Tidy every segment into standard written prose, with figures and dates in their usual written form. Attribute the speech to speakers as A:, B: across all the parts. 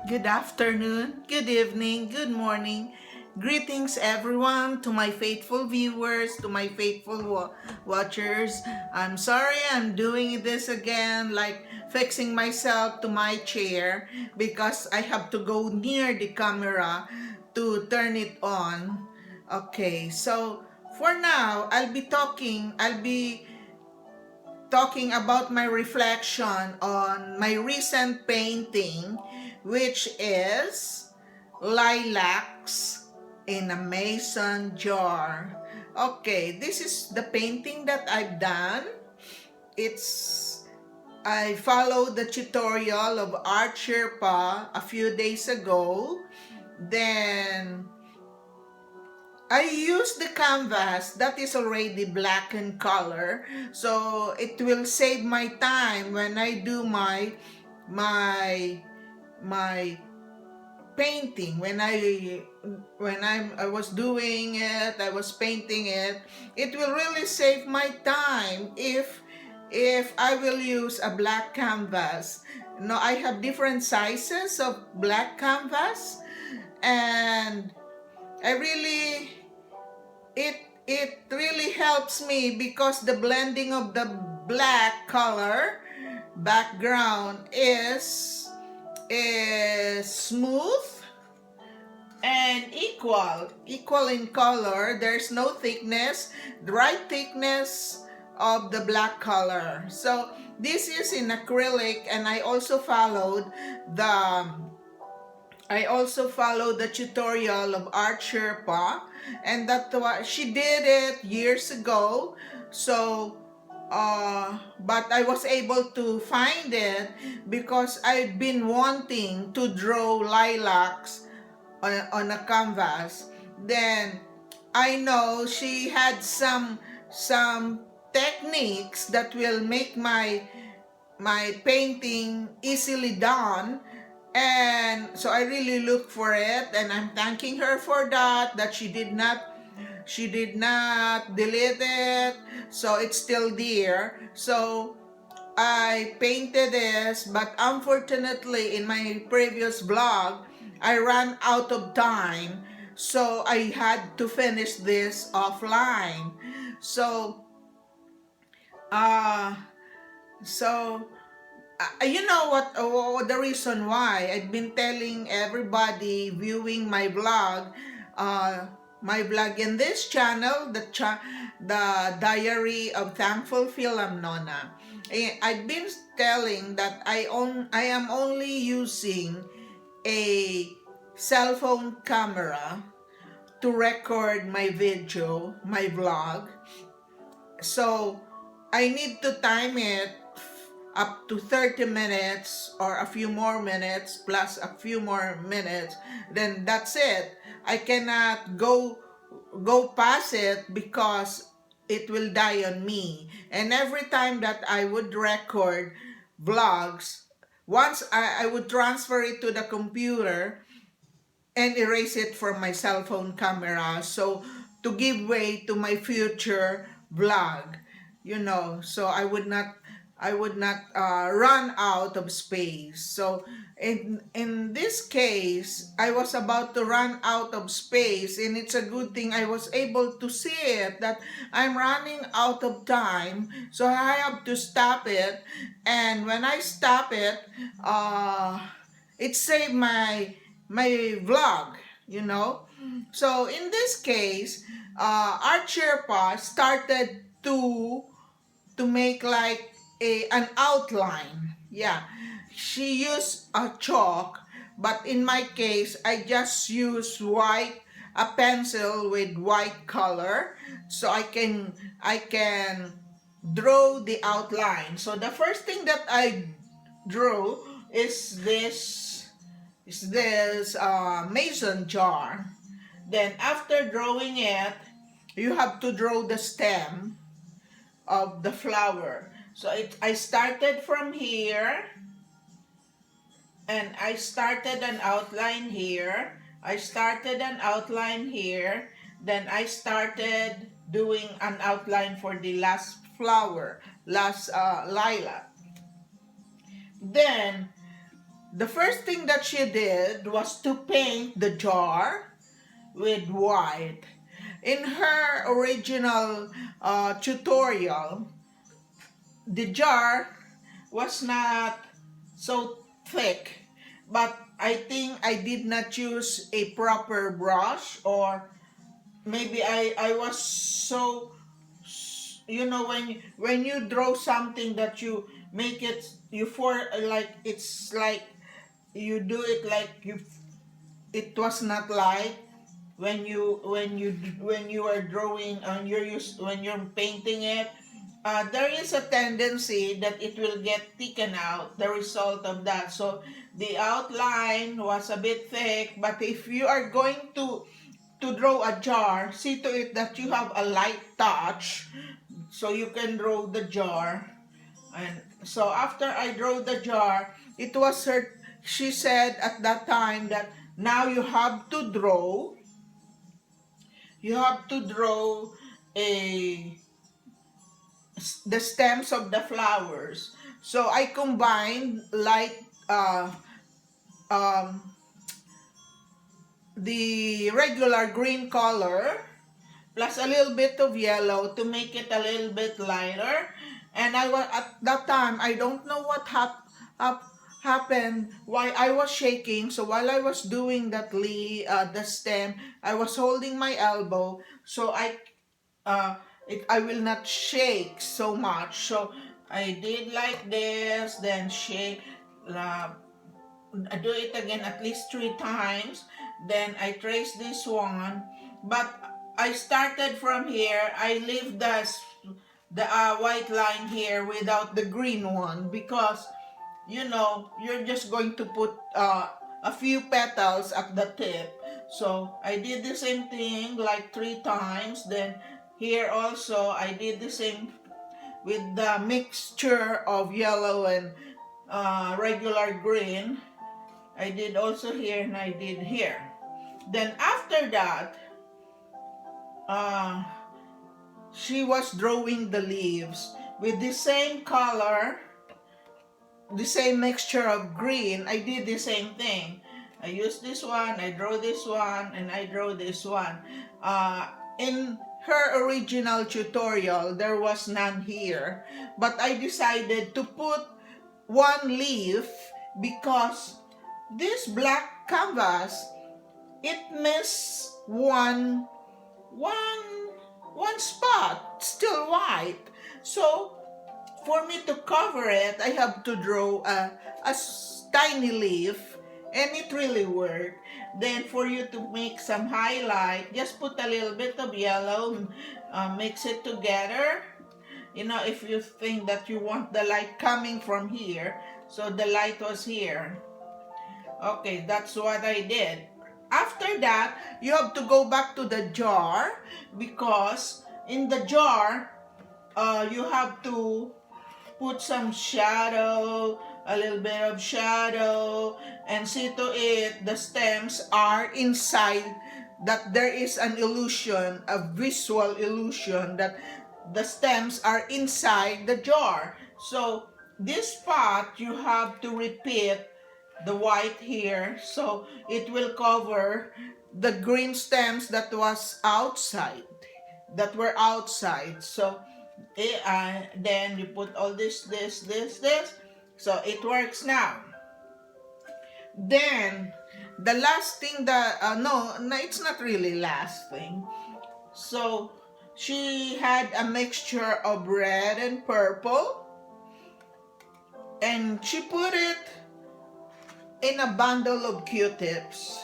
A: Good afternoon, good evening, good morning. Greetings, everyone, to my faithful viewers, to my faithful watchers. I'm sorry I'm doing this again, like fixing myself to my chair because I have to go near the camera to turn it on. Okay, so for now, I'll be talking about my reflection on my recent painting, which is Lilacs in a Mason Jar. Okay, this is the painting that I've done. I followed the tutorial of ArtSherpa a few days ago. Then I use the canvas that is already black in color, so it will save my time when I do my my painting. I was doing it, I was painting it. It will really save my time if I will use a black canvas. No, I have different sizes of black canvas, and I really it it really helps me because the blending of the black color background is smooth and equal in color. There's no thickness, the right thickness of the black color. So this is in acrylic, and the I also followed the tutorial of ArtSherpa, and she did it years ago. So, but I was able to find it because I've been wanting to draw lilacs on a canvas. Then I know she had some techniques that will make my painting easily done, and so I really look for it, and I'm thanking her for that she did not delete it, so it's still there. So I painted this, but unfortunately in my previous blog I ran out of time, so I had to finish this offline. So uh so you know what, the reason why I've been telling everybody viewing my vlog in this channel, the Diary of Thankful FIL-AM Nonna. I've been telling that I am only using a cell phone camera to record my video, my vlog. So I need to time it up to 30 minutes or a few more minutes plus a few more minutes, then that's it. I cannot go past it because it will die on me. And every time that I would record vlogs, once I would transfer it to the computer and erase it from my cell phone camera, so to give way to my future vlog, so I would not run out of space. So in this case, I was about to run out of space, and it's a good thing I was able to see it that I'm running out of time, so I have to stop it. And when I stop it, it saved my vlog, you know. So in this case, ArtSherpa started to make like an outline. Yeah, she used a chalk, but in my case, I just use a pencil with white color, so I can draw the outline. So the first thing that I drew is this mason jar. Then after drawing it, you have to draw the stem of the flower. So I started from here, and I started an outline here. I started an outline here. Then I started doing an outline for the last flower, last lilac. Then the first thing that she did was to paint the jar with white. In her original tutorial, the jar was not so thick, but I think I did not use a proper brush, or maybe I was so, you know, when you draw something that you make it, you for like, it's like you do it like you, it was not like when you are drawing and when you're painting it, there is a tendency that it will get thickened out, the result of that. So the outline was a bit thick, but if you are going to draw a jar, see to it that you have a light touch so you can draw the jar. And so after I drew the jar, it was her, she said at that time that now you have to draw a the stems of the flowers. So I combined light um, the regular green color plus a little bit of yellow to make it a little bit lighter. And I was at that time, I don't know what happened, why I was shaking. So while I was doing that the stem, I was holding my elbow so uh, I will not shake so much. So I did like this, then shake, uh, do it again at least 3 times. Then I trace this one, but I started from here. I leave the white line here without the green one, because you know you're just going to put a few petals at the tip. So I did the same thing like 3 times. Then here also I did the same with the mixture of yellow and regular green. I did also here and I did here. Then after that, uh, she was drawing the leaves with the same color, the same mixture of green. I did the same thing. I used this one, I draw this one, and I draw this one. In her original tutorial, there was none here, but I decided to put one leaf because this black canvas, it missed one one spot, still white. So for me to cover it, I have to draw a tiny leaf, and it really worked. Then for you to make some highlight, just put a little bit of yellow, mix it together. You know, if you think that you want the light coming from here, so the light was here. Okay, that's what I did. After that, you have to go back to the jar, because in the jar, you have to put some shadow, a little bit of shadow, and see to it the stems are inside, that there is an illusion, a visual illusion that the stems are inside the jar. So this part you have to repeat the white here, so it will cover the green stems that were outside. So then you put all this, so it works now. Then the last thing that no, it's not really last thing. So she had a mixture of red and purple, and she put it in a bundle of Q-tips.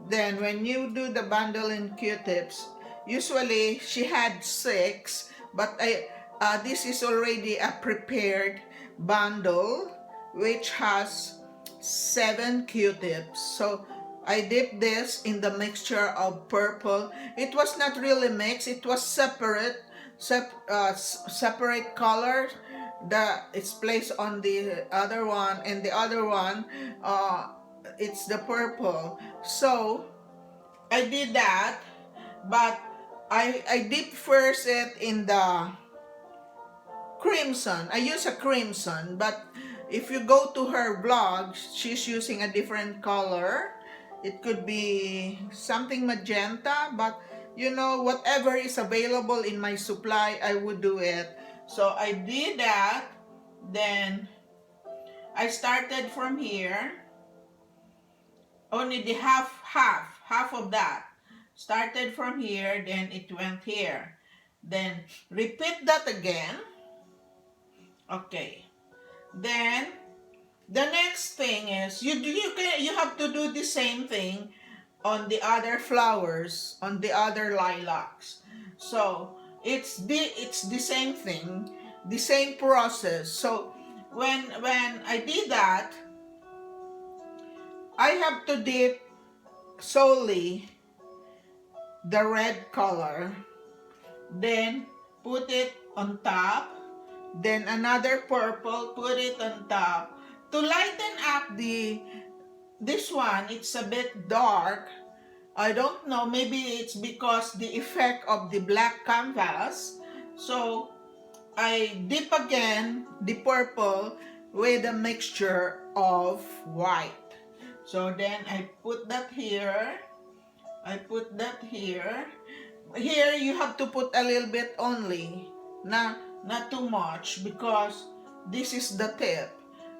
A: Then when you do the bundle in Q-tips, usually she had 6, but this is already a prepared bundle which has 7 Q-tips. So I dipped this in the mixture of purple. It was not really mixed, it was separate colors. It's placed on the other one, and the other one it's the purple. So I did that, but I dip first it in the crimson. I use a crimson, but if you go to her blog, she's using a different color. It could be something magenta, but you know, whatever is available in my supply, I would do it. So I did that. Then I started from here. Only the half of that. Started from here, then it went here. Then repeat that again. Okay. Then the next thing is you have to do the same thing on the other flowers, on the other lilacs. So it's the same thing, the same process. So when I did that, I have to dip solely the red color, then put it on top, then another purple, put it on top to lighten up this one. It's a bit dark. I don't know, maybe it's because the effect of the black canvas. So I dip again the purple with a mixture of white. So then I put that here. I put that here. Here you have to put a little bit only, not too much, because this is the tip.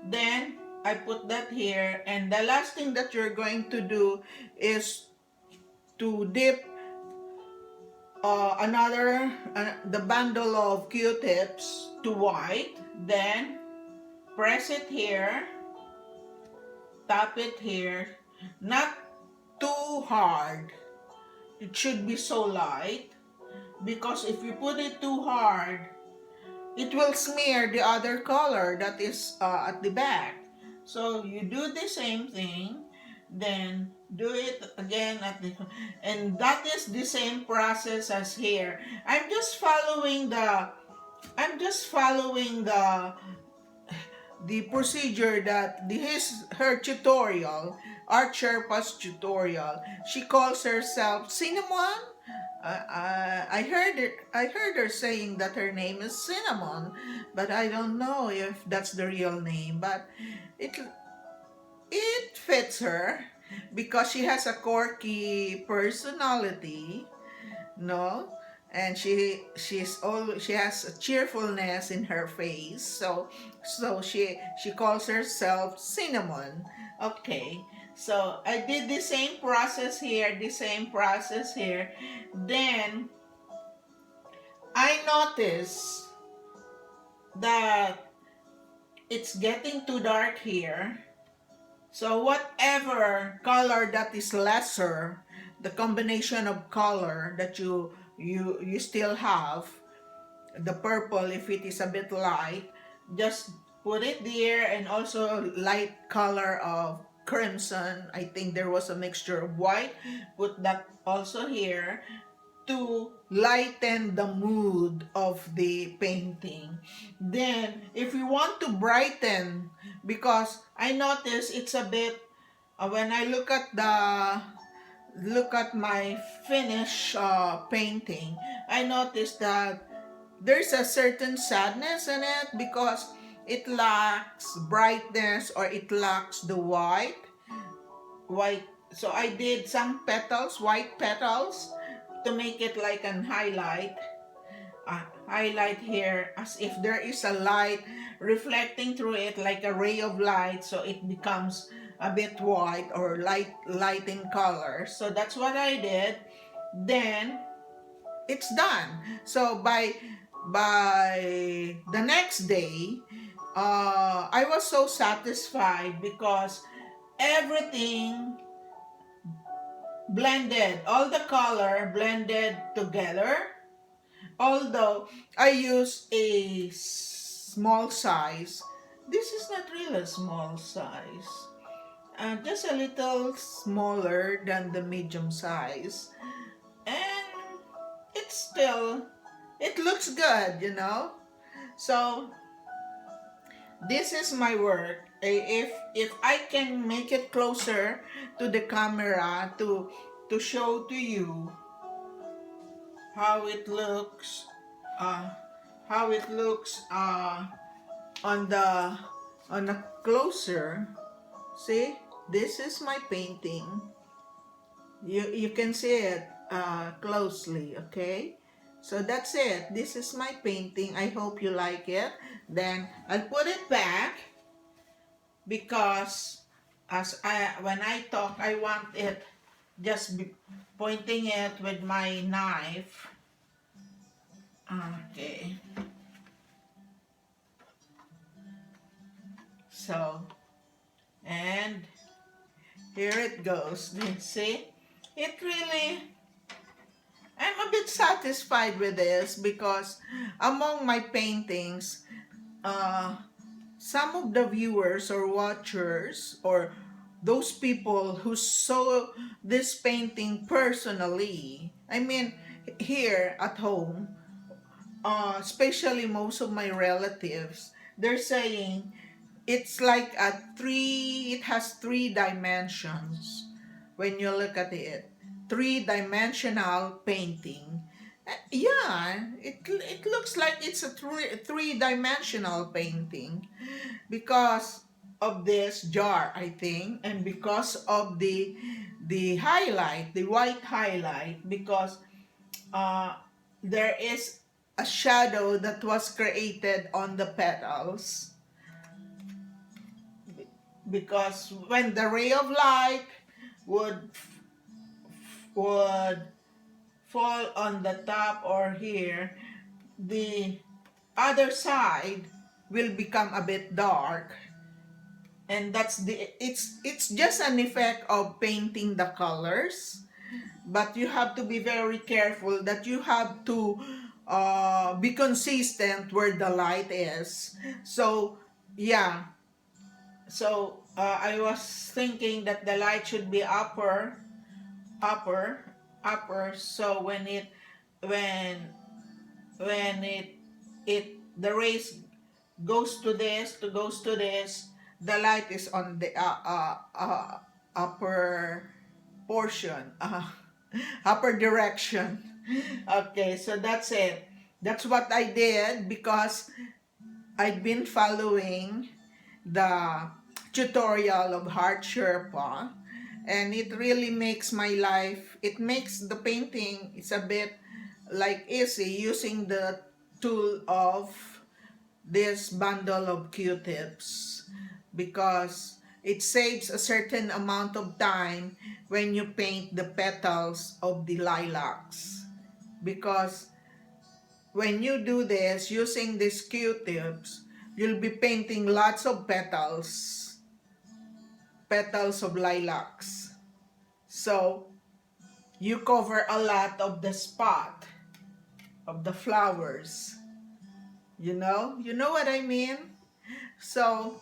A: Then I put that here, and the last thing that you're going to do is to dip the bundle of Q-tips to white. Then press it here, tap it here, not too hard. It should be so light, because if you put it too hard, it will smear the other color that is at the back. So you do the same thing, then do it again and that is the same process as here. I'm just following the procedure that her tutorial, ArtSherpa's tutorial. She calls herself Cinnamon. I heard her saying that her name is Cinnamon, but I don't know if that's the real name. But it fits her because she has a quirky personality, no, and she has a cheerfulness in her face. So she calls herself Cinnamon. Okay. So I did the same process here, the same process here. Then I noticed that it's getting too dark here. So whatever color that is lesser, the combination of color that you still have, the purple, if it is a bit light, just put it there, and also light color of crimson. I think there was a mixture of white. Put that also here to lighten the mood of the painting. Then if you want to brighten, because I notice it's a bit when I look at my finished painting, I noticed that there's a certain sadness in it because it lacks brightness, or it lacks the white. So I did some petals, white petals, to make it like an highlight here, as if there is a light reflecting through it, like a ray of light, so it becomes a bit white or light in color. So that's what I did. Then it's done. So by the next day, I was so satisfied because everything blended, all the color blended together. Although I use a small size, this is not really a small size. Just a little smaller than the medium size. And it looks good, you know. So this is my work. If I can make it closer to the camera to show to you how it looks on the on a closer. See, this is my painting. You can see it closely, okay? So that's it. This is my painting. I hope you like it. Then I'll put it back because when I talk, I want it just pointing it with my knife. Okay. So, and here it goes. See? It really, I'm a bit satisfied with this because among my paintings, uh, some of the viewers or watchers or those people who saw this painting personally, I mean, here at home, especially most of my relatives, they're saying it's like it has three dimensions when you look at it. Three-dimensional painting. Yeah, it looks like it's a three-dimensional painting because of this jar, I think, and because of the highlight, the white highlight, because uh, there is a shadow that was created on the petals because when the ray of light would would fall on the top or here, the other side will become a bit dark, and it's just an effect of painting the colors, but you have to be very careful that you have to be consistent where the light is. So yeah, so I was thinking that the light should be upper upper, so when when the rays goes to this, the light is on the upper portion, upper direction. Okay, so that's it. That's what I did because I've been following the tutorial of ArtSherpa, and it really makes my life, it makes the painting, it's a bit like easy using the tool of this bundle of Q-tips because it saves a certain amount of time when you paint the petals of the lilacs, because when you do this using these Q-tips, you'll be painting lots of petals of lilacs. So you cover a lot of the spot of the flowers. You know what I mean? So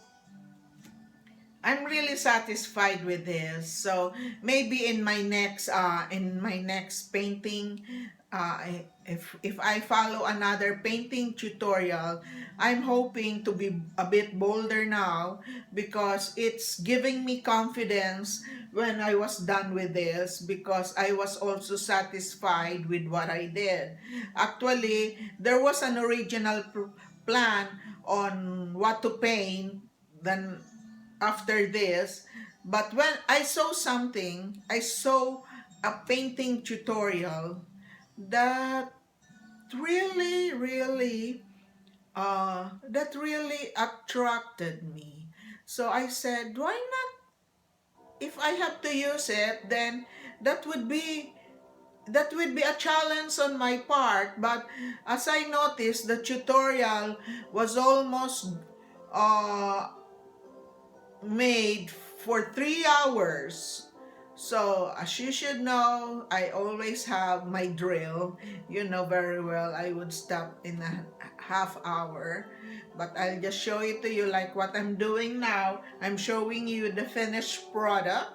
A: I'm really satisfied with this. So maybe in my next painting, if I follow another painting tutorial, I'm hoping to be a bit bolder now because it's giving me confidence when I was done with this, because I was also satisfied with what I did. Actually, there was an original plan on what to paint, then after this, but when I saw something, I saw a painting tutorial that really attracted me. So I said, why not, if I have to use it, then that would be that would be a challenge on my part. But as I noticed, the tutorial was almost uh made for 3 hours. So, as you should know, I always have my drill. You know very well I would stop in a half hour. But I'll just show it to you like what I'm doing now. I'm showing you the finished product.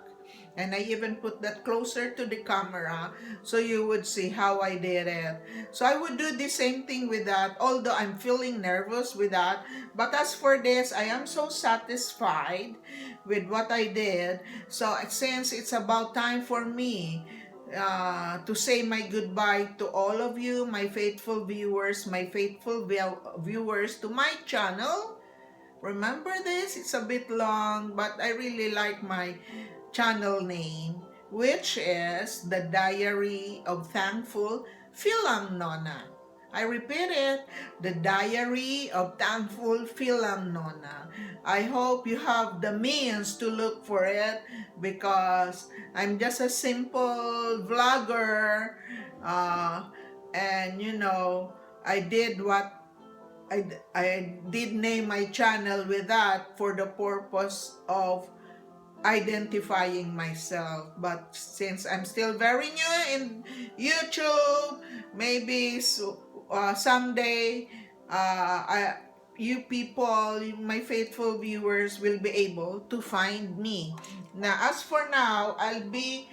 A: And I even put that closer to the camera so you would see how I did it. So I would do the same thing with that, although I'm feeling nervous with that. But as for this, I am so satisfied with what I did. So since it's about time for me to say my goodbye to all of you, my faithful viewers to my channel, Remember this? It's a bit long, but I really like my channel name, which is The Diary of Thankful FIL-AM Nonna. I repeat it, The Diary of Thankful FIL-AM Nonna. I hope you have the means to look for it because I'm just a simple vlogger, and I did what I did name my channel with that for the purpose of identifying myself. But since I'm still very new in YouTube, maybe someday you people, my faithful viewers, will be able to find me. Now, as for now, I'll be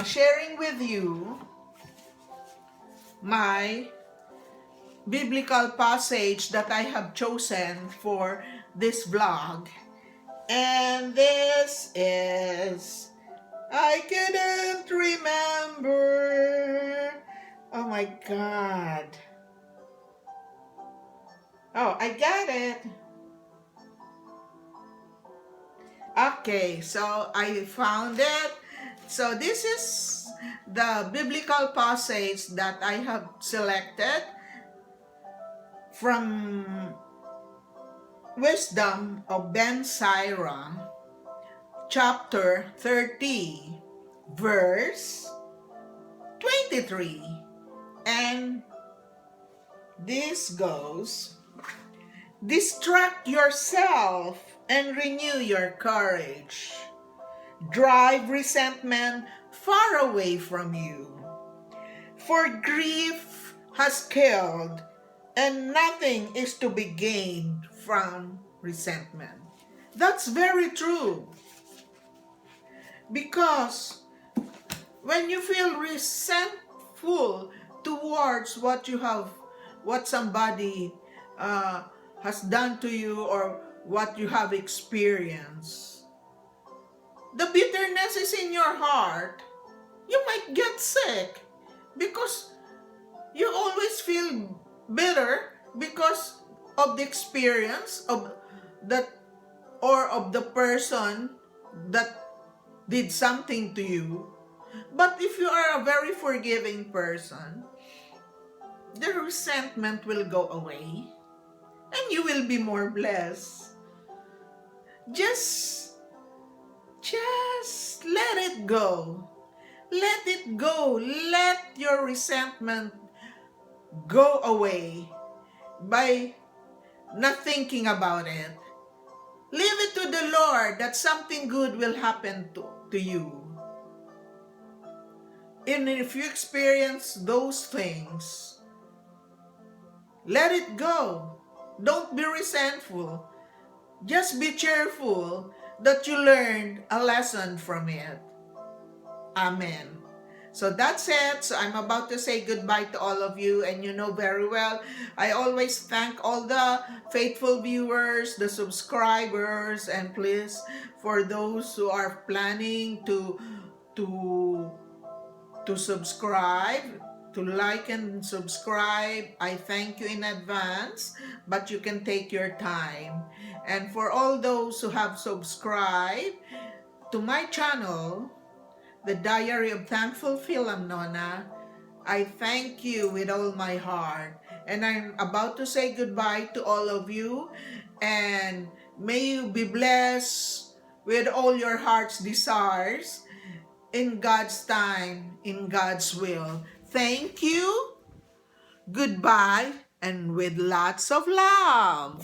A: sharing with you my biblical passage that I have chosen for this vlog. And this is, I couldn't remember. Oh my God. Oh, I got it. Okay, so I found it. So this is the biblical passage that I have selected from Wisdom of Ben Sira, chapter 30, verse 23. And this goes, distract yourself and renew your courage. Drive resentment far away from you. For grief has killed, and nothing is to be gained from resentment. That's very true. Because when you feel resentful towards what somebody has done to you or what you have experienced, the bitterness is in your heart. You might get sick because you always feel bitter because of the experience of that or of the person that did something to you. But if you are a very forgiving person, the resentment will go away and you will be more blessed. Just let it go. Let it go. Let your resentment go away by not thinking about it. Leave it to the Lord that something good will happen to you. And if you experience those things, let it go. Don't be resentful. Just be cheerful that you learned a lesson from it. Amen. So that's it. So I'm about to say goodbye to all of you, and you know very well, I always thank all the faithful viewers, the subscribers, and please, for those who are planning to subscribe, to like and subscribe, I thank you in advance, but you can take your time. And for all those who have subscribed to my channel, The Diary of Thankful FIL-AM Nonna, I thank you with all my heart. And I'm about to say goodbye to all of you, and may you be blessed with all your heart's desires in God's time, in God's will. Thank you, goodbye, and with lots of love.